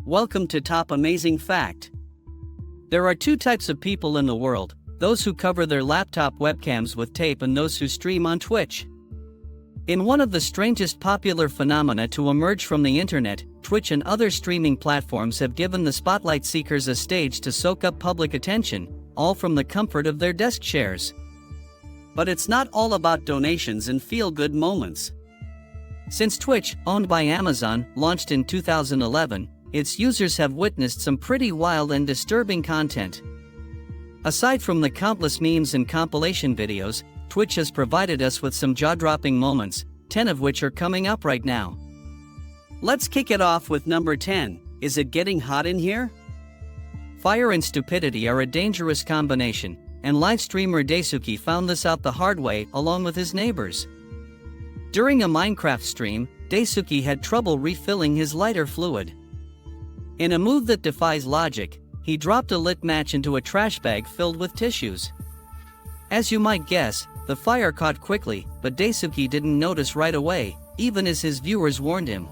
Welcome to Top Amazing Fact. There are two types of people in the world: those who cover their laptop webcams with tape and those who stream on Twitch. In one of the strangest popular phenomena to emerge from the internet, Twitch and other streaming platforms have given the spotlight seekers a stage to soak up public attention, all from the comfort of their desk chairs. But it's not all about donations and feel-good moments. Since Twitch, owned by Amazon, launched in 2011, its users have witnessed some pretty wild and disturbing content. Aside from the countless memes and compilation videos, Twitch has provided us with some jaw-dropping moments, 10 of which are coming up right now. Let's kick it off with number 10. Is it getting hot in here? Fire and stupidity are a dangerous combination, and live streamer Daisuke found this out the hard way along with his neighbors. During a Minecraft stream, Daisuke had trouble refilling his lighter fluid. In a move that defies logic, he dropped a lit match into a trash bag filled with tissues. As you might guess, the fire caught quickly, but Daisuke didn't notice right away, even as his viewers warned him.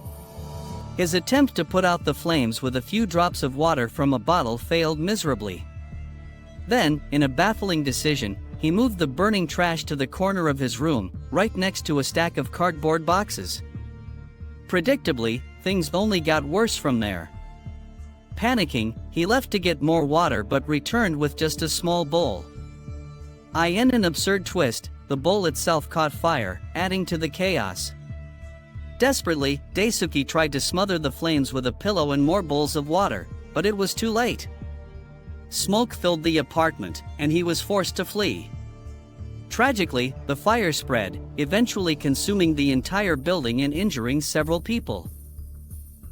His attempt to put out the flames with a few drops of water from a bottle failed miserably. Then, in a baffling decision, he moved the burning trash to the corner of his room, right next to a stack of cardboard boxes. Predictably, things only got worse from there. Panicking, he left to get more water but returned with just a small bowl. In an absurd twist, the bowl itself caught fire, adding to the chaos. Desperately, Daisuke tried to smother the flames with a pillow and more bowls of water, but it was too late. Smoke filled the apartment, and he was forced to flee. Tragically, the fire spread, eventually consuming the entire building and injuring several people.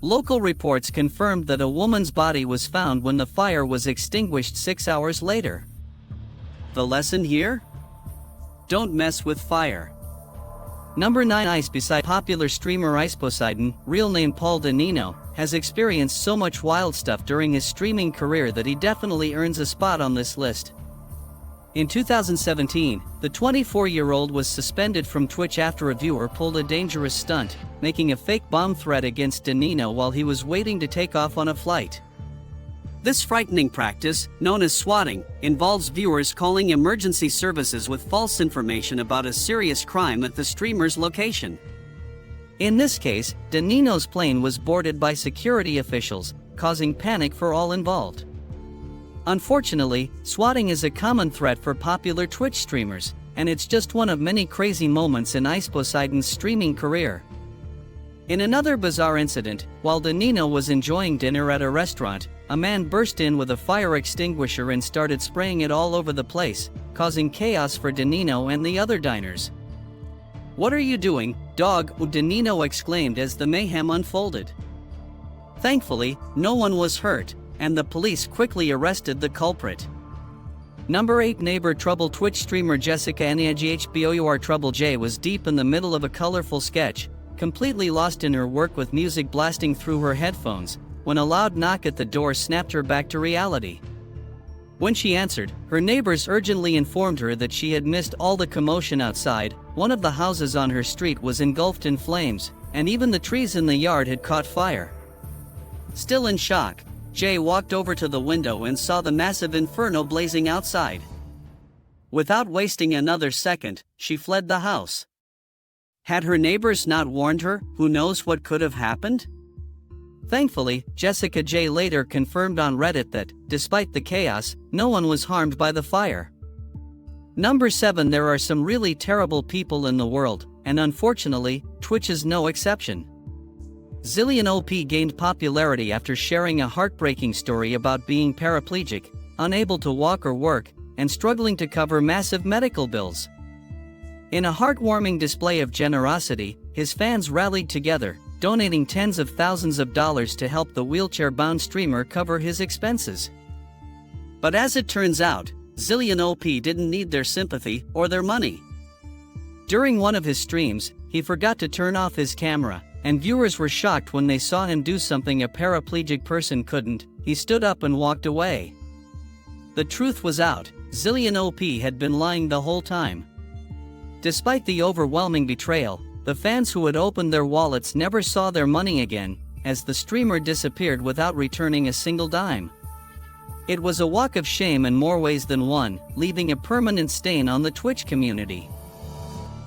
Local reports confirmed that a woman's body was found when the fire was extinguished 6 hours later. The lesson here? Don't mess with fire. Number 9. Ice Beside popular streamer Ice Poseidon, real name Paul Danino, has experienced so much wild stuff during his streaming career that he definitely earns a spot on this list. In 2017, the 24-year-old was suspended from Twitch after a viewer pulled a dangerous stunt, making a fake bomb threat against Danino while he was waiting to take off on a flight. This frightening practice, known as swatting, involves viewers calling emergency services with false information about a serious crime at the streamer's location. In this case, Danino's plane was boarded by security officials, causing panic for all involved. Unfortunately, swatting is a common threat for popular Twitch streamers, and it's just one of many crazy moments in Ice Poseidon's streaming career. In another bizarre incident, while Danino was enjoying dinner at a restaurant, a man burst in with a fire extinguisher and started spraying it all over the place, causing chaos for Danino and the other diners. "What are you doing, dog?" Danino exclaimed as the mayhem unfolded. Thankfully, no one was hurt, and the police quickly arrested the culprit. Number 8. Neighbor Trouble. Twitch streamer Jessica NAGHBOUR Trouble J was deep in the middle of a colorful sketch, completely lost in her work with music blasting through her headphones, when a loud knock at the door snapped her back to reality. When she answered, her neighbors urgently informed her that she had missed all the commotion outside. One of the houses on her street was engulfed in flames, and even the trees in the yard had caught fire. Still in shock, Jay walked over to the window and saw the massive inferno blazing outside. Without wasting another second, she fled the house. Had her neighbors not warned her, who knows what could have happened? Thankfully, Jessica J later confirmed on Reddit that, despite the chaos, no one was harmed by the fire. Number 7. There are some really terrible people in the world, and unfortunately, Twitch is no exception. Zillion OP gained popularity after sharing a heartbreaking story about being paraplegic, unable to walk or work, and struggling to cover massive medical bills. In a heartwarming display of generosity, his fans rallied together, donating tens of thousands of dollars to help the wheelchair-bound streamer cover his expenses. But as it turns out, Zillion OP didn't need their sympathy or their money. During one of his streams, he forgot to turn off his camera, and viewers were shocked when they saw him do something a paraplegic person couldn't. He stood up and walked away. The truth was out: Zillion OP had been lying the whole time. Despite the overwhelming betrayal, the fans who had opened their wallets never saw their money again, as the streamer disappeared without returning a single dime. It was a walk of shame in more ways than one, leaving a permanent stain on the Twitch community.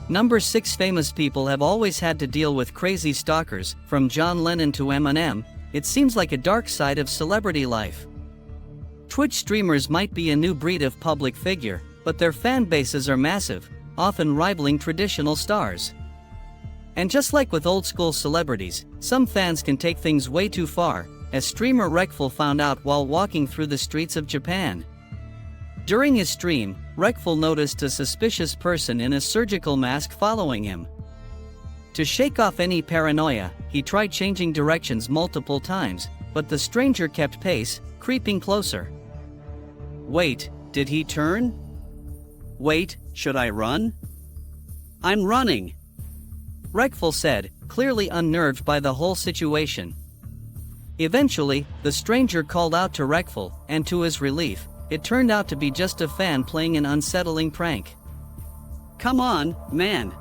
Number 6. Famous people have always had to deal with crazy stalkers, from John Lennon to Eminem. It seems like a dark side of celebrity life. Twitch streamers might be a new breed of public figure, but their fan bases are massive, often rivaling traditional stars. And just like with old-school celebrities, some fans can take things way too far, as streamer Reckful found out while walking through the streets of Japan. During his stream, Reckful noticed a suspicious person in a surgical mask following him. To shake off any paranoia, he tried changing directions multiple times, but the stranger kept pace, creeping closer. Wait, did he turn? Wait, should I run? I'm running, Reckful said, clearly unnerved by the whole situation. Eventually, the stranger called out to Reckful, and to his relief, it turned out to be just a fan playing an unsettling prank. "Come on, man!"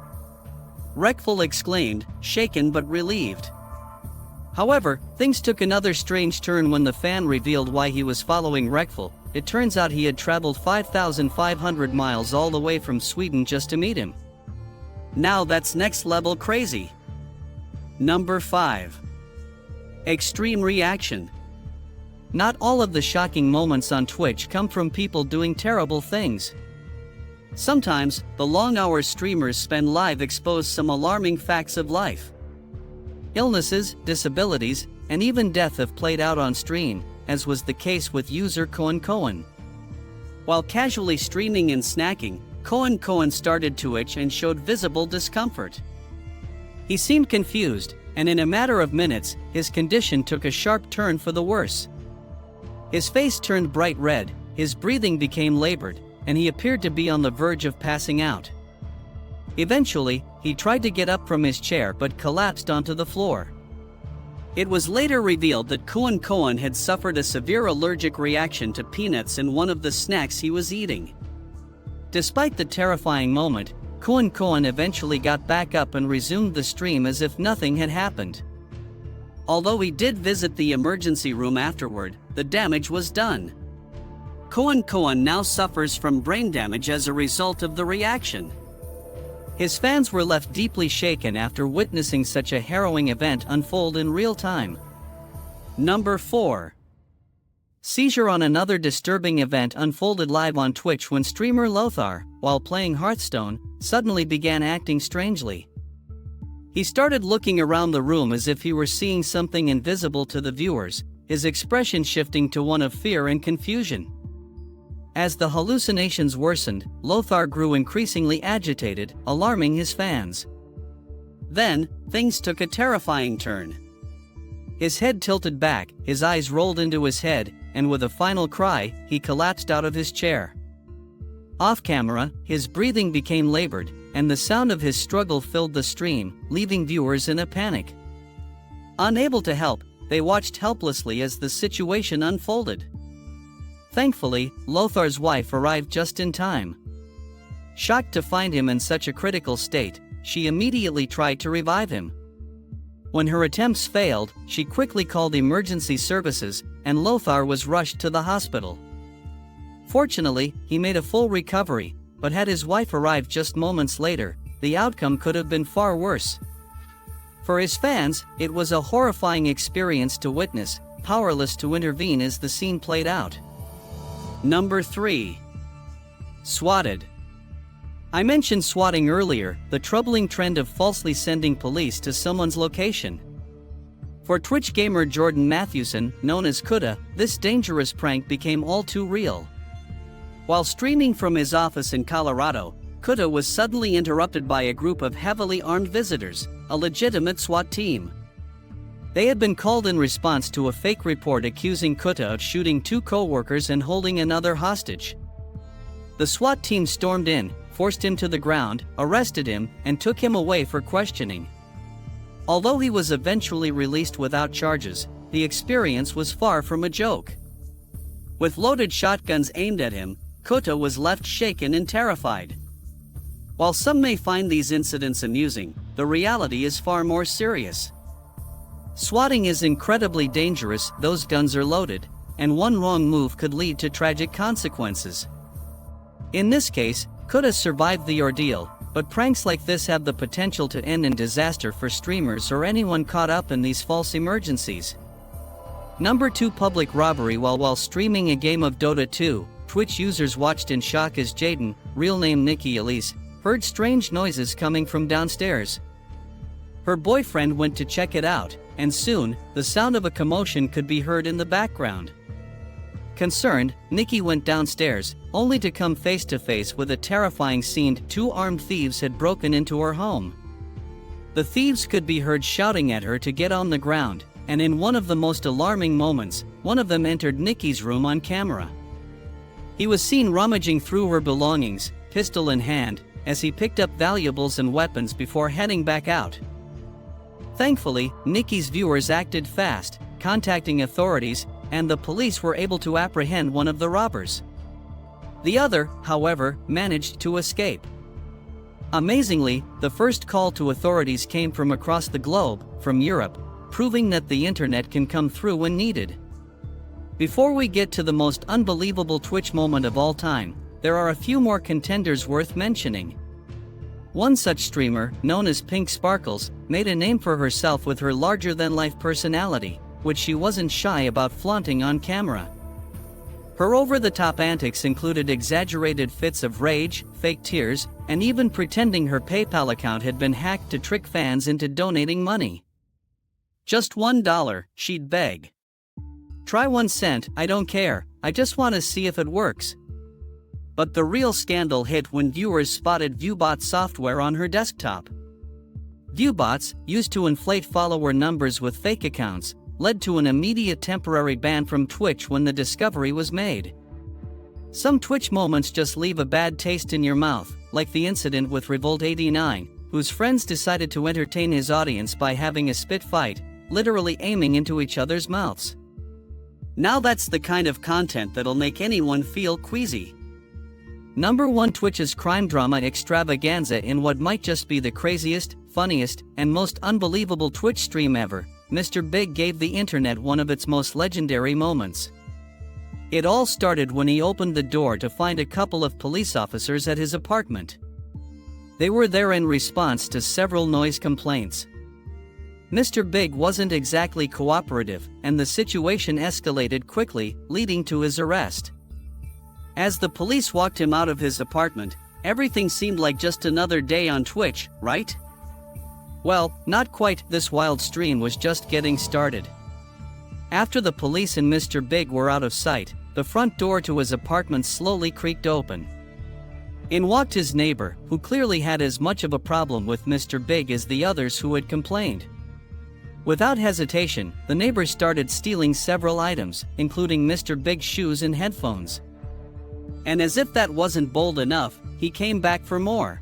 Reckful exclaimed, shaken but relieved. However, things took another strange turn when the fan revealed why he was following Reckful. It turns out he had traveled 5,500 miles all the way from Sweden just to meet him. Now that's next level crazy. Number 5. Extreme reaction. Not all of the shocking moments on Twitch come from people doing terrible things. Sometimes, the long hours streamers spend live expose some alarming facts of life. Illnesses, disabilities, and even death have played out on stream, as was the case with user Cohen. While casually streaming and snacking, Cohen started to itch and showed visible discomfort. He seemed confused, and in a matter of minutes, his condition took a sharp turn for the worse. His face turned bright red, his breathing became labored, and he appeared to be on the verge of passing out. Eventually, he tried to get up from his chair but collapsed onto the floor. It was later revealed that Cohen had suffered a severe allergic reaction to peanuts in one of the snacks he was eating. Despite the terrifying moment, Cohen eventually got back up and resumed the stream as if nothing had happened. Although he did visit the emergency room afterward, the damage was done. Cohen now suffers from brain damage as a result of the reaction. His fans were left deeply shaken after witnessing such a harrowing event unfold in real time. Number 4. Seizure on another disturbing event unfolded live on Twitch when streamer Lothar, while playing Hearthstone, suddenly began acting strangely. He started looking around the room as if he were seeing something invisible to the viewers, his expression shifting to one of fear and confusion. As the hallucinations worsened, Lothar grew increasingly agitated, alarming his fans. Then, things took a terrifying turn. His head tilted back, his eyes rolled into his head, and with a final cry, he collapsed out of his chair. Off camera, his breathing became labored, and the sound of his struggle filled the stream, leaving viewers in a panic. Unable to help, they watched helplessly as the situation unfolded. Thankfully, Lothar's wife arrived just in time. Shocked to find him in such a critical state, she immediately tried to revive him. When her attempts failed, she quickly called emergency services, and Lothar was rushed to the hospital. Fortunately, he made a full recovery, but had his wife arrived just moments later, the outcome could have been far worse. For his fans, it was a horrifying experience to witness, powerless to intervene as the scene played out. Number 3. Swatted. I mentioned swatting earlier, the troubling trend of falsely sending police to someone's location. For Twitch gamer Jordan Matthewson, known as Kuda, this dangerous prank became all too real. While streaming from his office in Colorado, Kuda was suddenly interrupted by a group of heavily armed visitors, a legitimate SWAT team. They had been called in response to a fake report accusing Kuda of shooting 2 co-workers and holding another hostage. The SWAT team stormed in, forced him to the ground, arrested him, and took him away for questioning. Although he was eventually released without charges, the experience was far from a joke. With loaded shotguns aimed at him, Kuda was left shaken and terrified. While some may find these incidents amusing, the reality is far more serious. Swatting is incredibly dangerous, those guns are loaded, and one wrong move could lead to tragic consequences. In this case, Kuda survived the ordeal, but pranks like this have the potential to end in disaster for streamers or anyone caught up in these false emergencies. Number 2. Public robbery. While streaming a game of Dota 2, Twitch users watched in shock as Jaden, real name Nikki Elise, heard strange noises coming from downstairs. Her boyfriend went to check it out, and soon, the sound of a commotion could be heard in the background. Concerned, Nikki went downstairs, only to come face to face with a terrifying scene. 2 armed thieves had broken into her home. The thieves could be heard shouting at her to get on the ground, and in one of the most alarming moments, one of them entered Nikki's room on camera. He was seen rummaging through her belongings, pistol in hand, as he picked up valuables and weapons before heading back out. Thankfully, Nikki's viewers acted fast, contacting authorities, and the police were able to apprehend one of the robbers. The other, however, managed to escape. Amazingly, the first call to authorities came from across the globe, from Europe, proving that the internet can come through when needed. Before we get to the most unbelievable Twitch moment of all time, there are a few more contenders worth mentioning. One such streamer, known as Pink Sparkles, made a name for herself with her larger-than-life personality, which she wasn't shy about flaunting on camera. Her over-the-top antics included exaggerated fits of rage, fake tears, and even pretending her PayPal account had been hacked to trick fans into donating money. Just $1, she'd beg. Try 1 cent, I don't care, I just want to see if it works. But the real scandal hit when viewers spotted Viewbot software on her desktop. Viewbots, used to inflate follower numbers with fake accounts, led to an immediate temporary ban from Twitch when the discovery was made. Some Twitch moments just leave a bad taste in your mouth, like the incident with Revolt89, whose friends decided to entertain his audience by having a spit fight, literally aiming into each other's mouths. Now that's the kind of content that'll make anyone feel queasy. Number 1. Twitch's crime drama extravaganza. In what might just be the craziest, funniest, and most unbelievable Twitch stream ever, Mr. Big gave the internet one of its most legendary moments. It all started when he opened the door to find a couple of police officers at his apartment. They were there in response to several noise complaints. Mr. Big wasn't exactly cooperative, and the situation escalated quickly, leading to his arrest. As the police walked him out of his apartment, everything seemed like just another day on Twitch, right? Well, not quite. This wild stream was just getting started. After the police and Mr. Big were out of sight, the front door to his apartment slowly creaked open. In walked his neighbor, who clearly had as much of a problem with Mr. Big as the others who had complained. Without hesitation, the neighbor started stealing several items, including Mr. Big's shoes and headphones. And as if that wasn't bold enough, he came back for more.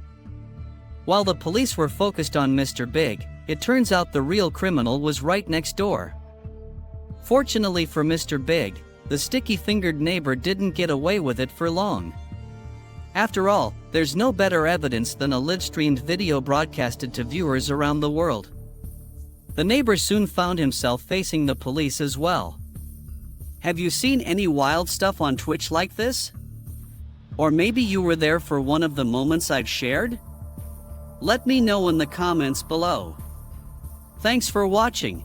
While the police were focused on Mr. Big, it turns out the real criminal was right next door. Fortunately for Mr. Big, the sticky-fingered neighbor didn't get away with it for long. After all, there's no better evidence than a live-streamed video broadcasted to viewers around the world. The neighbor soon found himself facing the police as well. Have you seen any wild stuff on Twitch like this? Or maybe you were there for one of the moments I've shared? Let me know in the comments below. Thanks for watching.